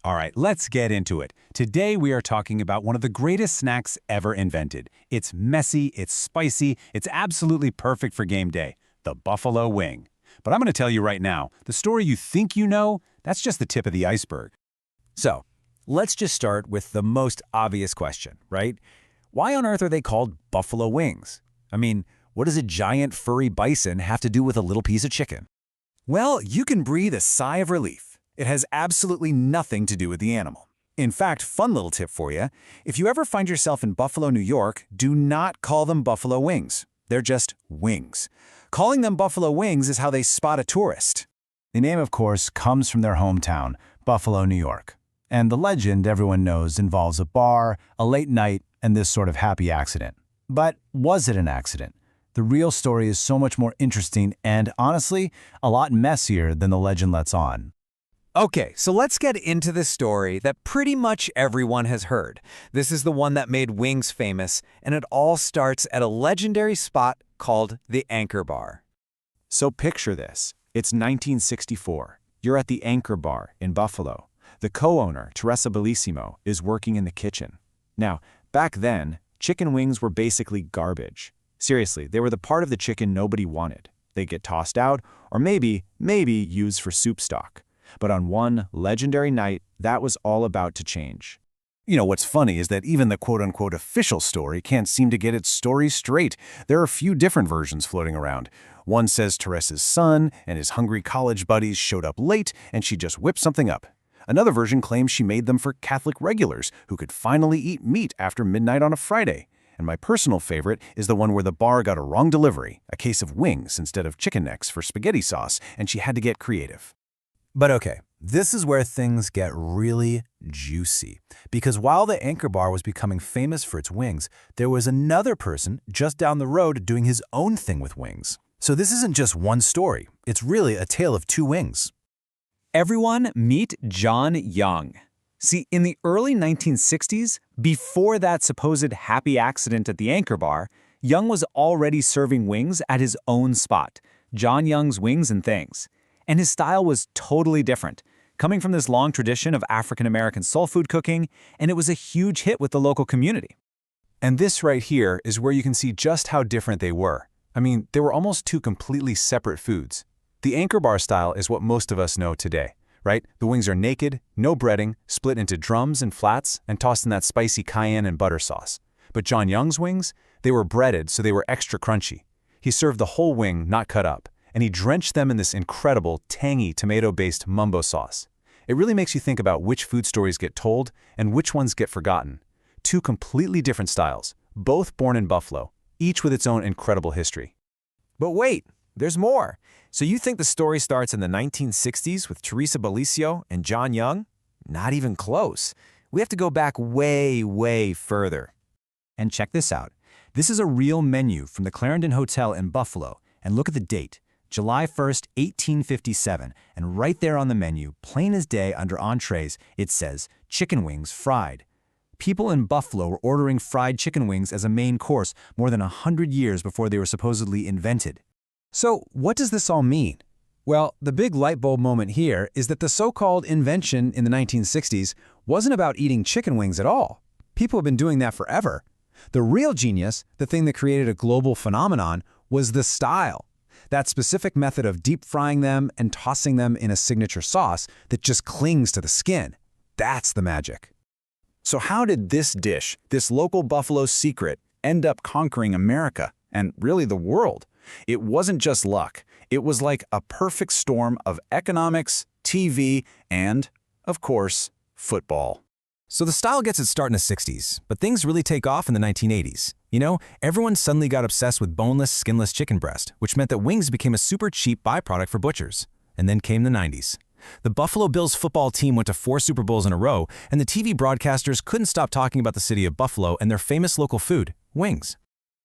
All right, let's get into it. Today we are talking about one of the greatest snacks ever invented. It's messy, it's spicy, it's absolutely perfect for game day, the buffalo wing. But I'm going to tell you right now, the story you think you know, that's just the tip of the iceberg. So, let's just start with the most obvious question, right? Why on earth are they called buffalo wings? I mean, what does a giant furry bison have to do with a little piece of chicken? Well, you can breathe a sigh of relief. It has absolutely nothing to do with the animal. In fact, fun little tip for you, if you ever find yourself in Buffalo, New York, do not call them buffalo wings. They're just wings. Calling them buffalo wings is how they spot a tourist. The name, of course, comes from their hometown, Buffalo, New York. And the legend everyone knows involves a bar, a late night, and this sort of happy accident. But was it an accident? The real story is so much more interesting and, honestly, a lot messier than the legend lets on. Okay, so let's get into the story that pretty much everyone has heard. This is the one that made wings famous, and it all starts at a legendary spot called the Anchor Bar. So picture this. It's 1964. You're at the Anchor Bar in Buffalo. The co-owner, Teressa Bellissimo, is working in the kitchen. Now, back then, chicken wings were basically garbage. Seriously, they were the part of the chicken nobody wanted. They'd get tossed out, or maybe used for soup stock. But on one legendary night, that was all about to change. You know, what's funny is that even the quote-unquote official story can't seem to get its story straight. There are a few different versions floating around. One says Teressa's son and his hungry college buddies showed up late and she just whipped something up. Another version claims she made them for Catholic regulars who could finally eat meat after midnight on a Friday. And my personal favorite is the one where the bar got a wrong delivery, a case of wings instead of chicken necks for spaghetti sauce, and she had to get creative. But okay, this is where things get really juicy. Because while the Anchor Bar was becoming famous for its wings, there was another person just down the road doing his own thing with wings. So this isn't just one story. It's really a tale of two wings. Everyone meet John Young. See, in the early 1960s, before that supposed happy accident at the Anchor Bar, Young was already serving wings at his own spot, John Young's Wings and Things. And his style was totally different, coming from this long tradition of African-American soul food cooking, and it was a huge hit with the local community. And this right here is where you can see just how different they were. I mean, they were almost two completely separate foods. The Anchor Bar style is what most of us know today, right? The wings are naked, no breading, split into drums and flats, and tossed in that spicy cayenne and butter sauce. But John Young's wings, they were breaded so they were extra crunchy. He served the whole wing, not cut up, and he drenched them in this incredible, tangy, tomato-based mumbo sauce. It really makes you think about which food stories get told and which ones get forgotten. Two completely different styles, both born in Buffalo, each with its own incredible history. But wait, there's more. So you think the story starts in the 1960s with Teressa Bellissimo and John Young? Not even close. We have to go back way, way further. And check this out. This is a real menu from the Clarendon Hotel in Buffalo, and look at the date. July 1st, 1857, and right there on the menu, plain as day under entrees, it says, chicken wings fried. People in Buffalo were ordering fried chicken wings as a main course more than 100 years before they were supposedly invented. So what does this all mean? Well, the big light bulb moment here is that the so-called invention in the 1960s wasn't about eating chicken wings at all. People have been doing that forever. The real genius, the thing that created a global phenomenon, was the style. That specific method of deep frying them and tossing them in a signature sauce that just clings to the skin. That's the magic. So how did this dish, this local Buffalo secret, end up conquering America and really the world? It wasn't just luck. It was like a perfect storm of economics, TV, and, of course, football. So the style gets its start in the 60s, but things really take off in the 1980s. You know, everyone suddenly got obsessed with boneless, skinless chicken breast, which meant that wings became a super cheap byproduct for butchers. And then came the 90s. The Buffalo Bills football team went to 4 Super Bowls in a row, and the TV broadcasters couldn't stop talking about the city of Buffalo and their famous local food, wings.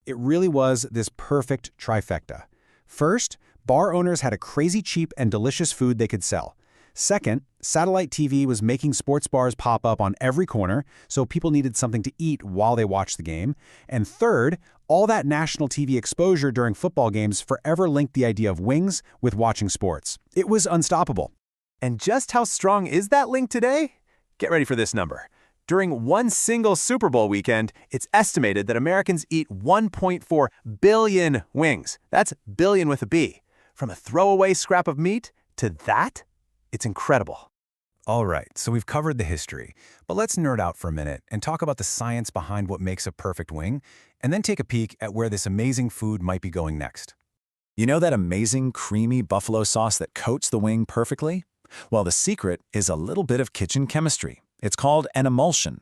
It really was this perfect trifecta. First, bar owners had a crazy cheap and delicious food they could sell. Second, satellite TV was making sports bars pop up on every corner, so people needed something to eat while they watched the game. And third, all that national TV exposure during football games forever linked the idea of wings with watching sports. It was unstoppable. And just how strong is that link today? Get ready for this number. During one single Super Bowl weekend, it's estimated that Americans eat 1.4 billion wings. That's billion with a B. From a throwaway scrap of meat to that, it's incredible. All right, so we've covered the history, but let's nerd out for a minute and talk about the science behind what makes a perfect wing, and then take a peek at where this amazing food might be going next. You know that amazing creamy buffalo sauce that coats the wing perfectly? Well, the secret is a little bit of kitchen chemistry. It's called an emulsion.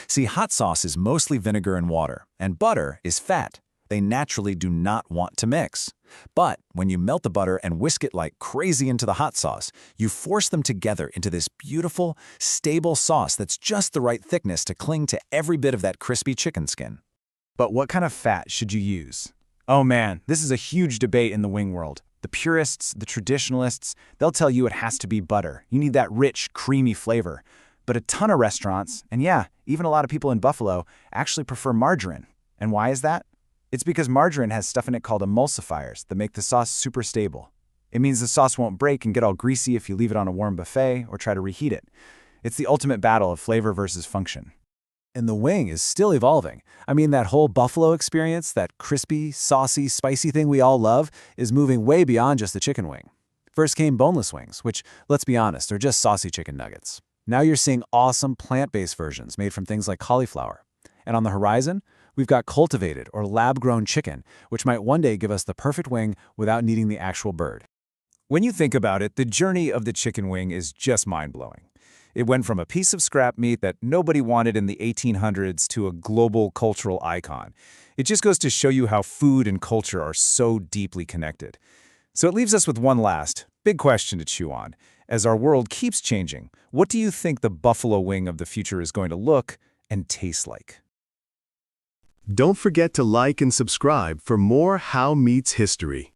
See, hot sauce is mostly vinegar and water, and butter is fat. They naturally do not want to mix. But when you melt the butter and whisk it like crazy into the hot sauce, you force them together into this beautiful, stable sauce that's just the right thickness to cling to every bit of that crispy chicken skin. But what kind of fat should you use? Oh man, this is a huge debate in the wing world. The purists, the traditionalists, they'll tell you it has to be butter. You need that rich, creamy flavor. But a ton of restaurants, and yeah, even a lot of people in Buffalo, actually prefer margarine. And why is that? It's because margarine has stuff in it called emulsifiers that make the sauce super stable. It means the sauce won't break and get all greasy if you leave it on a warm buffet or try to reheat it. It's the ultimate battle of flavor versus function. And the wing is still evolving. I mean, that whole buffalo experience, that crispy, saucy, spicy thing we all love, is moving way beyond just the chicken wing. First came boneless wings, which, let's be honest, are just saucy chicken nuggets. Now you're seeing awesome plant-based versions made from things like cauliflower. And on the horizon, we've got cultivated or lab-grown chicken, which might one day give us the perfect wing without needing the actual bird. When you think about it, the journey of the chicken wing is just mind-blowing. It went from a piece of scrap meat that nobody wanted in the 1800s to a global cultural icon. It just goes to show you how food and culture are so deeply connected. So it leaves us with one last, big question to chew on. As our world keeps changing, what do you think the buffalo wing of the future is going to look and taste like? Don't forget to like and subscribe for more How Meets History.